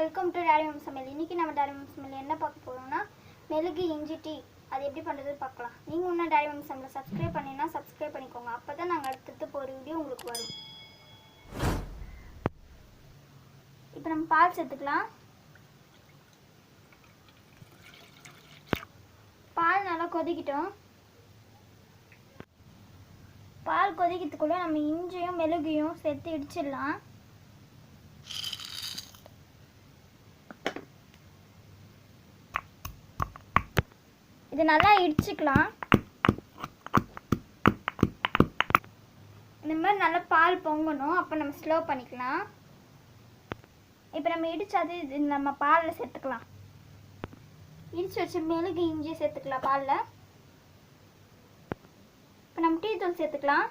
Welcome to daddy மம் சமையல். இன்றைக்கி நம்ம டாடி மம் சமையல் என்ன பார்க்க போகிறோம்னா மெழுகு இஞ்சி டீ. அது எப்படி பண்ணுறதுன்னு பார்க்கலாம். நீங்கள் இன்னும் டாடி மம் சமையல் சப்ஸ்கிரைப் பண்ணினா சப்ஸ்கிரைப் பண்ணிக்கோங்க. அப்போ தான் நாங்கள் அடுத்தடுத்து போகிற வீடியோ உங்களுக்கு வரும். இப்போ நம்ம பால் சேர்த்துக்கலாம். பால் நல்லா கொதிக்கிட்டோம். பால் கொதிக்கிறதுக்குள்ளே நம்ம இஞ்சியும் மெழுகையும் சேர்த்து இடிச்சிடலாம். இது நல்லா இடிச்சுக்கலாம். இந்த மாதிரி நல்லா பால் பொங்கணும். அப்போ நம்ம ஸ்லோ பண்ணிக்கலாம். இப்போ நம்ம இடிச்சது இது நம்ம பாலில் சேர்த்துக்கலாம். இடிச்சு வச்ச மெழுகு இஞ்சி சேர்த்துக்கலாம் பாலில். இப்போ நம்ம டீ தூள் சேர்த்துக்கலாம்.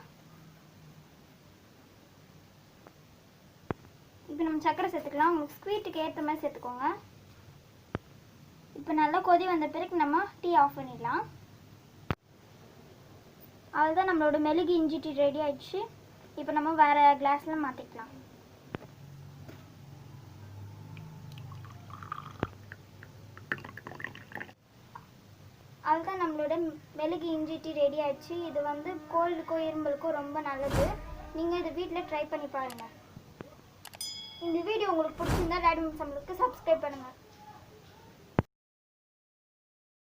இப்போ நம்ம சர்க்கரை சேர்த்துக்கலாம். உங்களுக்கு ஸ்வீட்டுக்கு ஏற்ற மாதிரி சேர்த்துக்கோங்க. இப்போ நல்லா கொதி வந்த பிறகு நம்ம டீ ஆஃப் பண்ணிடலாம். அவ்வளோதான், நம்மளோட மெழுகு இஞ்சி டீ ரெடி ஆயிடுச்சு. இப்போ நம்ம வேறு கிளாஸில் மாற்றிக்கலாம். அவ்வளோதான், நம்மளோட மெழுகு இஞ்சி டீ ரெடி ஆயிடுச்சு. இது கோல்டுக்கோ இரும்பலுக்கோ ரொம்ப நல்லது. நீங்கள் இதை வீட்டில் ட்ரை பண்ணி பாருங்கள். இந்த வீடியோ உங்களுக்கு பிடிச்சிருந்தா டாடி மம் சமையலுக்கு சப்ஸ்கிரைப் பண்ணுங்கள்.